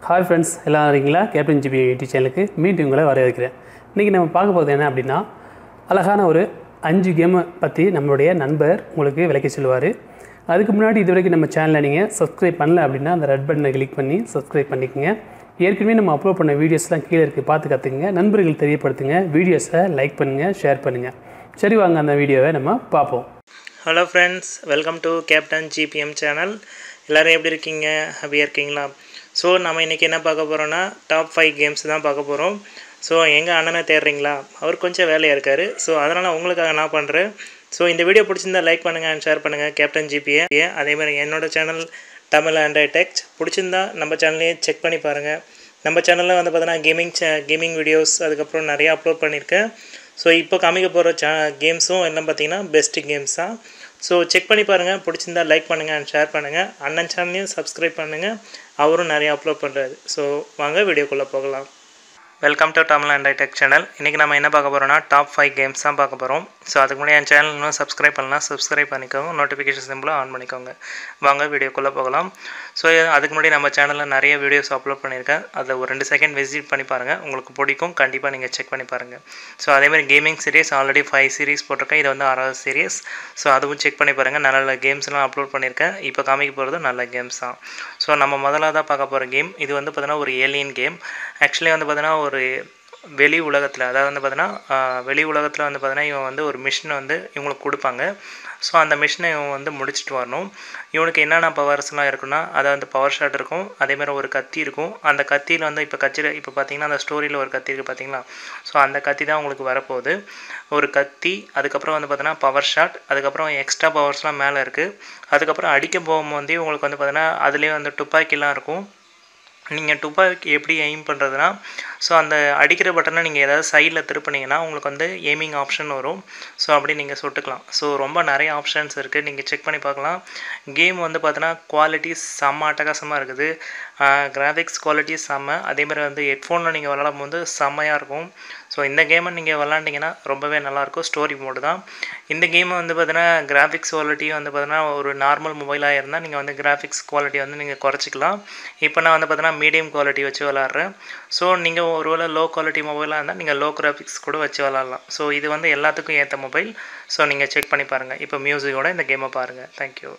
Hi friends, எல்லாம் இருக்கீங்களா? Captain GB YouTube சேனலுக்கு மீண்டும் உங்களை வரவேற்கிறேன். இன்றைக்கி நம்ம பார்க்க போகிறது என்ன அப்படின்னா, அழகான ஒரு 5 கேமை பற்றி நம்மளுடைய நண்பர் உங்களுக்கு விளக்கி சொல்லுவார். அதுக்கு முன்னாடி இது வரைக்கும் நம்ம சேனலை நீங்கள் சப்ஸ்கிரைப் பண்ணல அப்படின்னா அந்த ரெட் பட்டனை கிளிக் பண்ணி சப்ஸ்கிரைப் பண்ணிக்கோங்க. ஏற்கனவே நம்ம அப்லோட் பண்ண வீடியோஸ்லாம் கீழே இருக்குது, பார்த்து கற்றுக்குங்க. நண்பர்கள் தெரியப்படுத்துங்க, வீடியோஸை லைக் பண்ணுங்கள், ஷேர் பண்ணுங்கள். சரி, வாங்க அந்த வீடியோவை நம்ம பார்ப்போம். Hello friends, welcome to captain GBM channel. எல்லோரும் எப்படி இருக்கீங்க? ஹாப்பியாக இருக்கீங்களா? ஸோ நம்ம இன்றைக்கி என்ன பார்க்க போகிறோன்னா டாப் 5 கேம்ஸ் தான் பார்க்க போகிறோம். ஸோ எங்கள் அண்ணனை தேடுறீங்களா? அவர் கொஞ்சம் வேலையாக இருக்கார். ஸோ அதனால் உங்களுக்காக நான் பண்ணுறேன். ஸோ இந்த வீடியோ பிடிச்சிருந்தால் லைக் பண்ணுங்கள் அண்ட் ஷேர் பண்ணுங்கள் கேப்டன் ஜிபிஏ. அதேமாதிரி என்னோடய சேனல் தமிழ் ஆண்ட்ராய்ட் டெக் பிடிச்சிருந்தா நம்ம சேனல்லையே செக் பண்ணி பாருங்கள். நம்ம சேனலில் வந்து பார்த்தீங்கன்னா கேமிங் வீடியோஸ் அதுக்கப்புறம் நிறையா அப்லோட் பண்ணியிருக்கேன். ஸோ இப்போ காமிக்க போகிற கேம்ஸும் எல்லாம் பார்த்தீங்கன்னா பெஸ்ட்டு கேம்ஸ் தான். ஸோ செக் பண்ணி பாருங்கள், பிடிச்சிருந்தா லைக் பண்ணுங்கள் அண்ட் ஷேர் பண்ணுங்கள். அண்ணன் சேனலையும் சப்ஸ்கிரைப் பண்ணுங்கள், அவரும் நிறைய அப்லோட் பண்ணுறாரு. ஸோ வாங்க வீடியோக்குள்ளே போகலாம். Welcome to Tamil Android tech channel. இன்றைக்கி நம்ம என்ன பார்க்க போகிறோம்னா டாப் 5 கேம்ஸ் தான் பார்க்க போகிறோம். ஸோ அதுக்கு முன்னாடி என் சேனல் இன்னும் சப்ஸ்கிரைப் பண்ணலாம், சப்ஸ்கிரைப் பண்ணிக்கோங்க, நோட்டிஃபிகேஷன் சிம்பிளாக ஆன் பண்ணிக்கோங்க. வாங்க வீடியோக்குள்ளே போகலாம். ஸோ அதுக்கு முன்னாடி நம்ம சேனலில் நிறைய வீடியோஸ் அப்லோட் பண்ணியிருக்கேன். அதை ஒரு 2 செகண்ட் விசிட் பண்ணி பாருங்கள், உங்களுக்கு பிடிக்கும். கண்டிப்பாக நீங்கள் செக் பண்ணி பாருங்கள். ஸோ அதேமாதிரி கேமிங் சீரிஸ் ஆல்ரெடி 5 சீரிஸ் போட்டிருக்கேன். இது வந்து 6வது சீரிஸ். ஸோ அதுவும் செக் பண்ணி பாருங்கள். நல்ல நல்ல கேம்ஸ்லாம் அப்லோட் பண்ணியிருக்கேன். இப்போ காமிக்க போகிறது நல்ல கேம்ஸ் தான். ஸோ நம்ம முதலாக பார்க்க போகிற கேம் இது வந்து பார்த்தீங்கன்னா ஒரு ஏலியன் கேம். ஆக்சுவலி வந்து பார்த்தீங்கன்னா ஒரு வெளி உலகத்தில், அதாவது வந்து பார்த்தீங்கன்னா வெளி உலகத்தில் வந்து பார்த்தீங்கன்னா இவன் வந்து ஒரு மிஷினை வந்து இவங்களுக்கு கொடுப்பாங்க. ஸோ அந்த மிஷினை இவன் வந்து முடிச்சுட்டு வரணும். இவனுக்கு என்னென்ன பவர்ஸ்லாம் இருக்குன்னா, அதாவது வந்து பவர் ஷாட் இருக்கும், அதேமாதிரி ஒரு கத்தி இருக்கும். அந்த கத்தியில் வந்து இப்போ பார்த்தீங்கன்னா அந்த ஸ்டோரியில் ஒரு கத்தி இருக்குது பார்த்தீங்களா? ஸோ அந்த கத்தி தான் உங்களுக்கு வரப்போகுது. ஒரு கத்தி, அதுக்கப்புறம் வந்து பார்த்தீங்கன்னா பவர் ஷாட், அதுக்கப்புறம் எக்ஸ்ட்ரா பவர்ஸ்லாம் மேலே இருக்குது. அதுக்கப்புறம் அடிக்க போகும்போது உங்களுக்கு வந்து பார்த்தீங்கன்னா அதுலேயே வந்து துப்பாக்கிலாம் இருக்கும். நீங்கள் துப்பாக்கி எப்படி எய்ம் பண்ணுறதுனா, ஸோ அந்த அடிக்கிற பட்டனை நீங்கள் ஏதாவது சைடில் திருப்பினீங்கன்னா உங்களுக்கு வந்து எய்மிங் ஆப்ஷன் வரும். ஸோ அப்படி நீங்கள் சுட்டுக்கலாம். ஸோ ரொம்ப நிறைய ஆப்ஷன்ஸ் இருக்குது, நீங்கள் செக் பண்ணி பார்க்கலாம். கேம் வந்து பார்த்தீங்கன்னா குவாலிட்டி செம்ம அட்டகாசமாக இருக்குது. கிராஃபிக்ஸ் குவாலிட்டி செம்ம. அதேமாதிரி வந்து ஹெட்ஃபோனில் நீங்கள் விளாடும் போது செம்மையாக இருக்கும். ஸோ இந்த கேமை நீங்கள் விளாண்டிங்கன்னா ரொம்பவே நல்லாயிருக்கும். ஸ்டோரி மோடு தான் இந்த கேமை வந்து பார்த்தீங்கன்னா கிராஃபிக்ஸ் குவாலிட்டி வந்து பார்த்தீங்கன்னா ஒரு நார்மல் மொபைலாக இருந்தால் நீங்கள் வந்து கிராஃபிக்ஸ் குவாலிட்டி வந்து நீங்கள் குறைச்சிக்கலாம். இப்போ நான் வந்து பார்த்தீங்கன்னா மீடியம் குவாலிட்டி வச்சு விளாட்றேன். ஸோ நீங்கள் ஒருவேளை லோ குவாலிட்டி மொபைலாக இருந்தால் நீங்கள் லோ கிராஃபிக்ஸ் கூட வச்சு விளாட்லாம். ஸோ இது வந்து எல்லாத்துக்கும் ஏற்ற மொபைல். ஸோ நீங்கள் செக் பண்ணி பாருங்கள். இப்போ மியூசிக்கோட இந்த கேமை பாருங்கள். Thank you.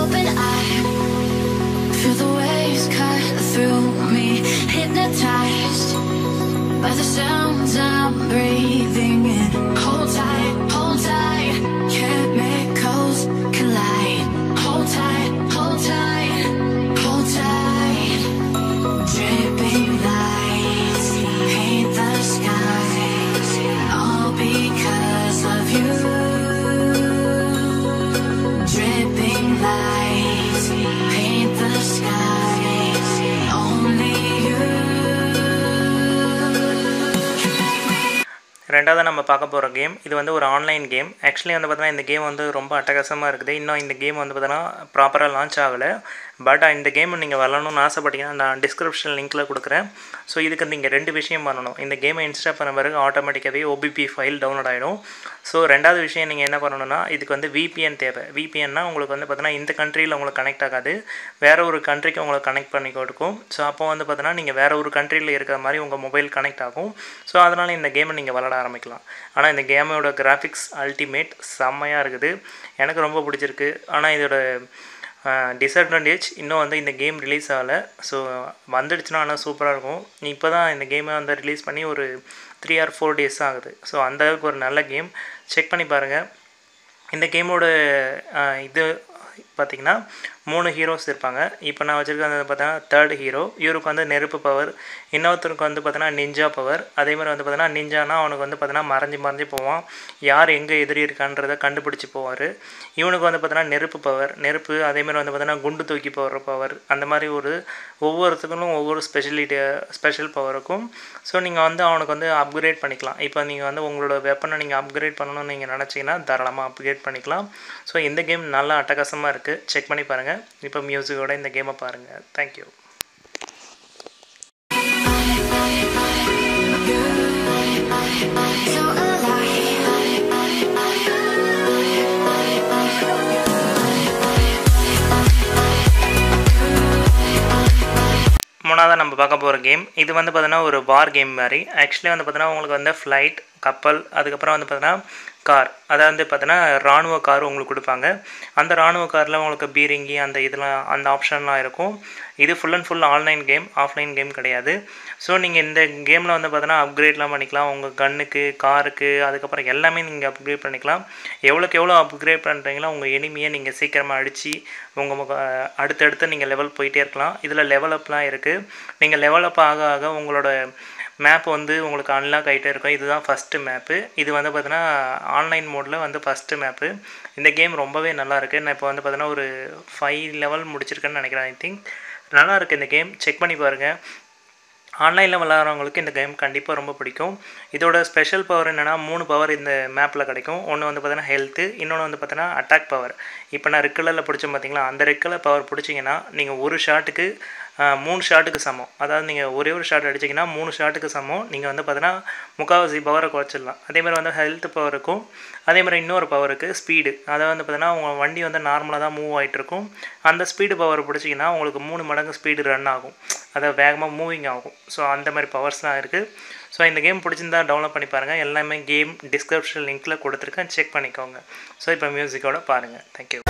Open eye, feel the waves cut through me, hypnotized by the sounds I'm breathing in. Hold tight, chemicals collide. Hold tight, hold tight, hold tight. Dripping lights paint the skies, all because of you. Dripping lights paint the skies, only you. ரெண்டாவது நம்ம பார்க்க போகிற game இது வந்து ஒரு online game. Actually வந்து பார்த்தீங்கன்னா இந்த கேம் வந்து ரொம்ப அட்டகாசமாக இருக்குது. இன்னும் இந்த கேம் வந்து பார்த்தீங்கன்னா ப்ராப்பராக லான்ச் ஆகலை. பட் இந்த கேம் நீங்கள் விளாடணும்னு ஆசைப்பட்டீங்கன்னா நான் டிஸ்கிரிப்ஷன் லிங்க்கில் கொடுக்குறேன். ஸோ இதுக்கு நீங்கள் 2 விஷயம் பண்ணணும். இந்த கேமை இன்ஸ்டால் பண்ண பிறகு ஆட்டோமேட்டிக்காகவே OBP ஃபைல் டவுன்லோட் ஆகிடும். ஸோ ரெண்டாவது விஷயம் நீங்கள் என்ன பண்ணணும்னா, இதுக்கு வந்து VPN தேவை. VPNனா உங்களுக்கு வந்து பார்த்தீங்கன்னா இந்த கண்ட்ரியில் உங்களுக்கு கனெக்ட் ஆகாது, வேறு ஒரு கண்ட்ரிக்கு உங்களுக்கு கனெக்ட் பண்ணி கொடுக்கும். ஸோ அப்போ வந்து பார்த்தீங்கன்னா நீங்கள் வேறு ஒரு கண்ட்ரியில் இருக்கிற மாதிரி உங்கள் மொபைல் கனெக்ட் ஆகும். ஸோ அதனால் இந்த கேமை நீங்கள் விளாட ஆரம்பிக்கலாம். ஆனால் இந்த கேமோட கிராஃபிக்ஸ் அல்டிமேட் செம்மையாக இருக்குது, எனக்கு ரொம்ப பிடிச்சிருக்கு. ஆனால் இதோட டிஸ்அட்வான்டேஜ் இன்னும் வந்து இந்த கேம் ரிலீஸ் ஆகலை. ஸோ வந்துடுச்சுன்னா ஆனால் சூப்பராக இருக்கும். இப்போ தான் இந்த கேமை வந்து ரிலீஸ் பண்ணி ஒரு 3 or 4 days ஆகுது. ஸோ அந்தளவுக்கு ஒரு நல்ல கேம். செக் பண்ணி பாருங்கள். இந்த கேமோட இது பார்த்திங்கன்னா 3 ஹீரோஸ் இருப்பாங்க. இப்போ நான் வச்சுருக்கிறது வந்து பார்த்தீங்கன்னா 3rd ஹீரோ. இவருக்கு வந்து நெருப்பு பவர், இன்னொருத்தருக்கு வந்து பார்த்தீங்கன்னா நிஞ்சா பவர். அதேமாதிரி வந்து பார்த்தீங்கன்னா நிஞ்சானா அவனுக்கு வந்து பார்த்தீங்கன்னா மறைஞ்சு போவான், யார் எங்கே எதிரி இருக்கான்றதை கண்டுபிடிச்சி போவார். இவனுக்கு வந்து பார்த்தீங்கன்னா நெருப்பு பவர், நெருப்பு. அதேமாதிரி வந்து பார்த்தீங்கன்னா குண்டு தூக்கி போடுற பவர். அந்த மாதிரி ஒவ்வொருத்துக்கும் ஒவ்வொரு ஸ்பெஷல் பவர் இருக்கும். ஸோ நீங்கள் வந்து அவனுக்கு வந்து அப்கிரேட் பண்ணிக்கலாம். இப்போ நீங்கள் வந்து உங்களோட வெப்பனை நீங்கள் அப்கிரேட் பண்ணணும்னு நீங்கள் நினச்சிங்கன்னா தாராளமாக அப்கிரேட் பண்ணிக்கலாம். ஸோ இந்த கேம் நல்லா அட்டகாசமாக இருக்குது, செக் பண்ணி பாருங்கள். இப்போ மியூசிக்கோட இந்த கேமை பாருங்கள். தேங்க்யூ. So alive. பார்க்க போகிற கேம் இது வந்து பார்த்தீங்கன்னா ஒரு வார் கேம் மாதிரி. ஆக்சுவலி வந்து பார்த்தீங்கன்னா உங்களுக்கு வந்து ஃப்ளைட், கப்பல், அதுக்கப்புறம் வந்து பார்த்தீங்கன்னா கார், அதாவது பார்த்தீங்கன்னா இராணுவ கார் உங்களுக்கு கொடுப்பாங்க. அந்த இராணுவ காரில் உங்களுக்கு பீரங்கி அந்த இதெல்லாம் அந்த ஆப்ஷன்லாம் இருக்கும். இது full and full online game, offline game கிடையாது. ஸோ நீங்கள் இந்த கேமில் வந்து பார்த்தீங்கன்னா அப்கிரேட்லாம் பண்ணிக்கலாம். உங்கள் கன்னுக்கு, காருக்கு, அதுக்கப்புறம் எல்லாமே நீங்கள் அப்கிரேட் பண்ணிக்கலாம். எவ்வளோக்கு எவ்வளோ அப்கிரேட் பண்ணுறீங்களோ உங்கள் எனிமியை நீங்கள் சீக்கிரமாக அடித்து உங்கள் அடுத்தடுத்து நீங்கள் லெவல் போயிட்டே இருக்கலாம். இதில் லெவல் அப்லாம் இருக்குது. நீங்கள் லெவல் அப் ஆக ஆக உங்களோட மேப் வந்து உங்களுக்கு அன்லாக் ஆகிட்டே இருக்கும். இதுதான் ஃபஸ்ட்டு மேப்பு. இது வந்து பார்த்தீங்கன்னா ஆன்லைன் மோடில் வந்து ஃபஸ்ட்டு மேப்பு. இந்த கேம் ரொம்பவே நல்லாயிருக்கு. நான் இப்போ வந்து பார்த்தீங்கன்னா ஒரு 5 லெவல் முடிச்சிருக்கேன்னு நினைக்கிறேன். ஐ திங்க் நல்லாயிருக்கு இந்த கேம். செக் பண்ணி பாருங்கள். ஆன்லைனில் விளாட்றவங்களுக்கு இந்த கேம் கண்டிப்பாக ரொம்ப பிடிக்கும். இதோட ஸ்பெஷல் பவர் என்னென்னா 3 பவர் இந்த மேப்பில் கிடைக்கும். ஒன்று வந்து பார்த்தீங்கன்னா ஹெல்த்து, இன்னொன்று வந்து பார்த்தீங்கன்னா அட்டாக் பவர். இப்போ நான் ரெட் கலரில் பிடிச்சேன் பார்த்தீங்களா, அந்த ரெட் கலர் பவர் பிடிச்சிங்கன்னா நீங்கள் ஒரு ஷாட்டுக்கு 3 ஷாட்டுக்கு சமம். அதாவது நீங்கள் ஒரே ஒரு ஷாட் அடிச்சிங்கன்னா 3 ஷாட்டுக்கு சமம். நீங்கள் வந்து பார்த்தீங்கன்னா முக்கால்வாசி பவரை குறைச்சிடலாம். அதேமாதிரி வந்து ஹெல்த் பவர் இருக்கும். அதேமாதிரி இன்னொரு பவருக்கு ஸ்பீடு, அதாவது வந்து பார்த்தீங்கன்னா உங்கள் வண்டி வந்து நார்மலாக தான் மூவ் ஆகிட்டு இருக்கும். அந்த ஸ்பீடு பவர் பிடிச்சிங்கன்னா உங்களுக்கு 3 மடங்கு ஸ்பீடு ரன் ஆகும், அதை வேகமாக மூவிங் ஆகும். ஸோ அந்த மாதிரி பவர்ஸ்லாம் இருக்குது. ஸோ இந்த கேம் பிடிச்சிருந்தா டவுன்லோட் பண்ணி பாருங்கள். எல்லாமே கேம் டிஸ்கிரிப்ஷன் லிங்க்கில் கொடுத்துருக்கேன், செக் பண்ணிக்கோங்க. ஸோ இப்போ மியூசிக்கோட பாருங்கள். தேங்க்யூ.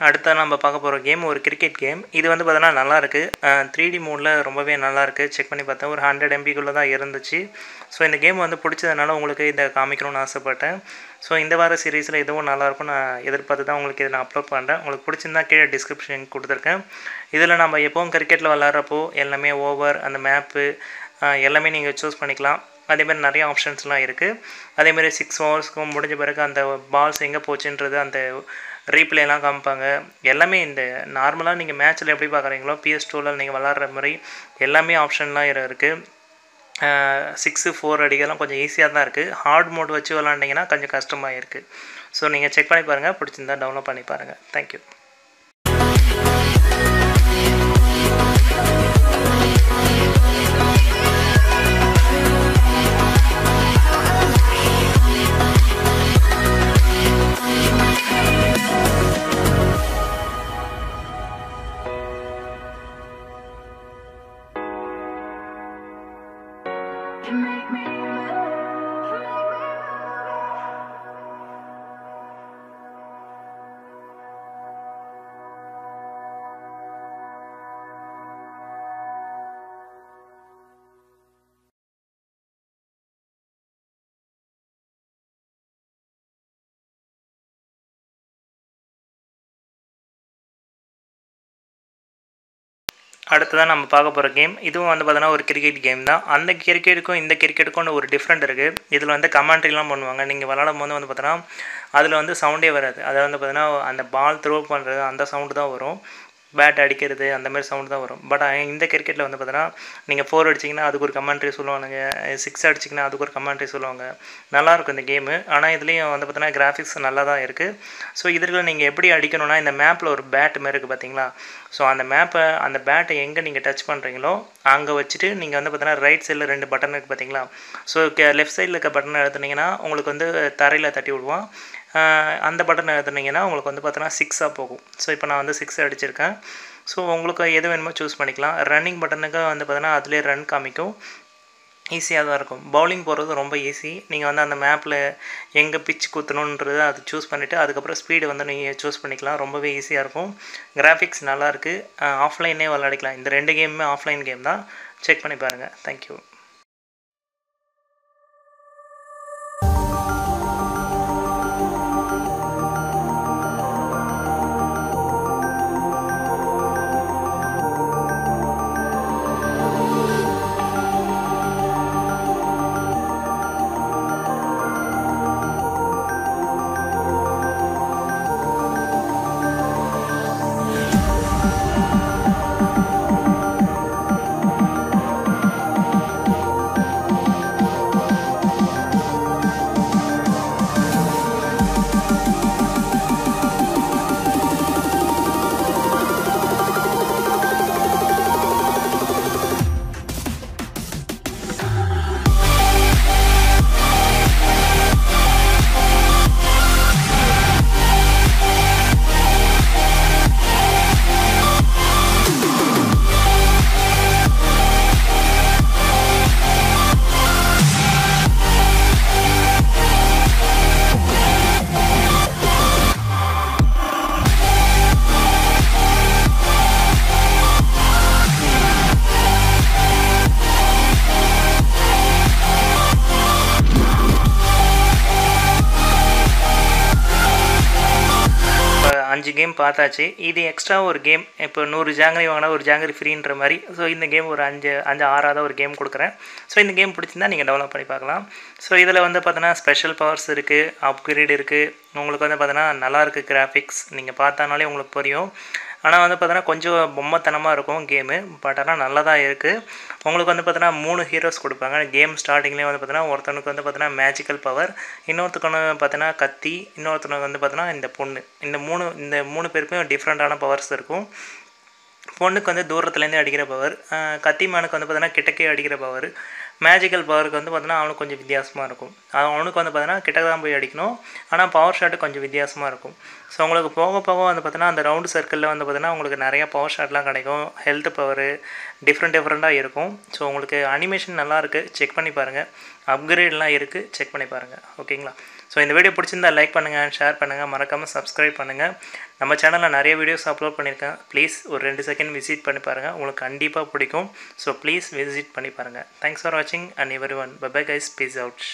அடுத்த நம்ம பார்க்க போகிற கேம் ஒரு கிரிக்கெட் கேம். இது வந்து பார்த்தீங்கன்னா நல்லாயிருக்கு. 3D மோடில் ரொம்பவே நல்லாயிருக்கு. செக் பண்ணி பார்த்தேன். ஒரு 100 MBக்குள்ளே தான் இருந்துச்சு. ஸோ இந்த கேம் வந்து பிடிச்சதுனால உங்களுக்கு இதை காமிக்கணும்னு ஆசைப்பட்டேன். ஸோ இந்த வார சீரீஸில் எதுவும் நல்லாயிருக்கும் நான் எதிர்பார்த்து தான் உங்களுக்கு இதை நான் அப்லோட் பண்ணுறேன். உங்களுக்கு பிடிச்சிருந்தா கீழே டிஸ்கிரிப்ஷன் கொடுத்துருக்கேன். இதில் நம்ம எப்போவும் கிரிக்கெட்டில் விளாட்றப்போ எல்லாமே ஓவர், அந்த மேப்பு எல்லாமே நீங்கள் சூஸ் பண்ணிக்கலாம். அதேமாதிரி நிறைய ஆப்ஷன்ஸ்லாம் இருக்குது. அதேமாதிரி 6 ஹவர்ஸ்க்கும் முடிஞ்ச பிறகு அந்த பால்ஸ் எங்கே போச்சுன்றது அந்த ரீப்ளேலாம் காமிப்பாங்க. எல்லாமே இந்த நார்மலாக நீங்கள் மேட்ச்சில் எப்படி பார்க்குறீங்களோ PS2ல் நீங்கள் விளாட்ற மாதிரி எல்லாமே ஆப்ஷன்லாம் இருக்குது. 6-4 அடிக்கலாம் கொஞ்சம் ஈஸியாக தான் இருக்குது. ஹார்ட் மோட் வச்சு விளாண்டிங்கன்னா கொஞ்சம் கஷ்டமாக இருக்குது. ஸோ நீங்கள் செக் பண்ணி பாருங்கள். பிடிச்சிருந்தா டவுன்லோட் பண்ணி பாருங்கள். தேங்க்யூ. அடுத்ததான் நம்ம பார்க்க போகிற கேம் இதுவும் வந்து பார்த்தீங்கன்னா ஒரு கிரிக்கெட் கேம் தான். அந்த கிரிக்கெட்டுக்கும் இந்த கிரிக்கெட்டுக்கும் ஒரு டிஃப்ரெண்ட் இருக்குது. இதில் வந்து கமெண்ட்ரிலாம் பண்ணுவாங்க. நீங்கள் விளாடும் போது வந்து பார்த்தீங்கன்னா அதில் வந்து சவுண்டே வராது. அதை வந்து பார்த்தீங்கன்னா அந்த பால் த்ரோ பண்ணுறது அந்த சவுண்டு தான் வரும். பேட் அடிக்கிறது அந்த மாதிரி சவுண்ட் தான் வரும். பட் இந்த கிரிக்கெட்டில் வந்து பார்த்தீங்கன்னா நீங்கள் 4 அடிச்சிங்கன்னா அதுக்கு ஒரு கமெண்ட்ரி சொல்லுவாங்க, 6 அடிச்சிங்கன்னா அதுக்கு ஒரு கமெண்ட்ரி சொல்லுவாங்க. நல்லாயிருக்கும் இந்த கேமு. ஆனால் இதுலேயும் வந்து பார்த்தீங்கன்னா கிராஃபிக்ஸ் நல்லா தான் இருக்குது. ஸோ இதில் நீங்கள் எப்படி அடிக்கணும்னா இந்த மேப்பில் ஒரு பேட் மாதிரி இருக்குது பார்த்தீங்களா? ஸோ அந்த பேட்டை எங்கே நீங்கள் டச் பண்ணுறீங்களோ அங்கே வச்சுட்டு நீங்கள் வந்து பார்த்தீங்கன்னா ரைட் சைடில் 2 பட்டன் இருக்குது பார்த்தீங்களா? ஸோ லெஃப்ட் சைடில் இருக்க பட்டனை எடுத்துனீங்கன்னா உங்களுக்கு வந்து தரையில் தட்டி விடுவான். அந்த பட்டனை எடுத்துனீங்கன்னா உங்களுக்கு வந்து பார்த்தீங்கன்னா 6ஆக போகும். ஸோ இப்போ நான் வந்து 6 அடிச்சிருக்கேன். ஸோ உங்களுக்கு எது வேணுமோ சூஸ் பண்ணிக்கலாம். ரன்னிங் பட்டனுக்கு வந்து பார்த்தீங்கன்னா அதிலே ரன் காமிக்கும். ஈஸியாக தான் இருக்கும். பவுலிங் போடுறது ரொம்ப ஈஸி. நீங்கள் வந்து அந்த மேப்பில் எங்கே பிச் குத்தணுன்றது அது சூஸ் பண்ணிவிட்டு அதுக்கப்புறம் ஸ்பீடு வந்து நீங்கள் சூஸ் பண்ணிக்கலாம். ரொம்பவே ஈஸியாக இருக்கும். கிராஃபிக்ஸ் நல்லாயிருக்கு. ஆஃப்லைனே விளையாடிக்கலாம். இந்த 2 கேமுமே ஆஃப்லைன் கேம் தான். செக் பண்ணி பாருங்கள். தேங்க்யூ. அஞ்சு கேம் பார்த்தாச்சு. இது எக்ஸ்ட்ரா ஒரு கேம். இப்போ 100 ஜாங்கிரி வாங்கினா ஒரு ஜாங்கிரி ஃப்ரீன்ற மாதிரி. ஸோ இந்த கேம் ஒரு 6ஆவது ஒரு கேம் கொடுக்குறேன். ஸோ இந்த கேம் பிடிச்சிருந்தா நீங்கள் டெவலப் பண்ணி பார்க்கலாம். ஸோ இதில் வந்து பார்த்தோன்னா ஸ்பெஷல் பவர்ஸ் இருக்குது, அப்கிரேட் இருக்குது. உங்களுக்கு வந்து பார்த்தோன்னா நல்லாயிருக்கு கிராஃபிக்ஸ். நீங்கள் பார்த்தானாலே உங்களுக்கு புரியும். ஆனால் வந்து பார்த்தோன்னா கொஞ்சம் பொம்மைத்தனமாக இருக்கும் கேமு. பட் ஆனால் நல்லா தான் இருக்குது. உங்களுக்கு வந்து பார்த்தோன்னா 3 ஹீரோஸ் கொடுப்பாங்க. கேம் ஸ்டார்டிங்லேயே வந்து பார்த்தோன்னா ஒருத்தனுக்கு வந்து பார்த்தோன்னா மேஜிக்கல் பவர், இன்னொருத்தருக்கு வந்து பார்த்தோன்னா கத்தி, இன்னொருத்தனுக்கு வந்து பார்த்தோன்னா இந்த பொண்ணு. இந்த மூணு பேருக்கும் டிஃப்ரெண்ட்டான பவர்ஸ் இருக்கும். பொண்ணுக்கு வந்து தூரத்துலேருந்தே அடிக்கிற பவர், கத்திமானுக்கு வந்து பார்த்தோன்னா கிட்டக்கே அடிக்கிற பவர், மேஜிக்கல் பவருக்கு வந்து பார்த்தோன்னா அவனுக்கு கொஞ்சம் வித்தியாசமாக இருக்கும். அவனுக்கு வந்து பார்த்தோன்னா கிட்ட தான் போய் அடிக்கணும். ஆனால் பவர் ஷாட்டு கொஞ்சம் வித்தியாசமாக இருக்கும். ஸோ உங்களுக்கு போக போக வந்து பார்த்தோன்னா அந்த ரவுண்டு சர்க்கிளில் வந்து பார்த்தோன்னா உங்களுக்கு நிறையா பவர் ஷாட்லாம் கிடைக்கும். ஹெல்த் பவரு டிஃப்ரெண்ட்டாக இருக்கும். ஸோ உங்களுக்கு அனிமேஷன் நல்லாயிருக்கு. செக் பண்ணி பாருங்கள். அப்கிரேட்லாம் இருக்குது. செக் பண்ணி பாருங்கள். ஓகேங்களா? ஸோ இந்த வீடியோ பிடிச்சிருந்தா லைக் பண்ணுங்கள், ஷேர் பண்ணுங்கள், மறக்காமல் சப்ஸ்கிரைப் பண்ணுங்கள். நம்ம சேனலில் நிறைய வீடியோஸ் அப்லோட் பண்ணியிருக்கேன். ப்ளீஸ் ஒரு 2 செகண்ட் விசிட் பண்ணி பாருங்கள். உங்களுக்கு கண்டிப்பாக பிடிக்கும். ஸோ ப்ளீஸ் விசிட் பண்ணி பாருங்கள். தேங்க்ஸ் ஃபார் வாட்சிங் and everyone. Bye bye guys. Peace out.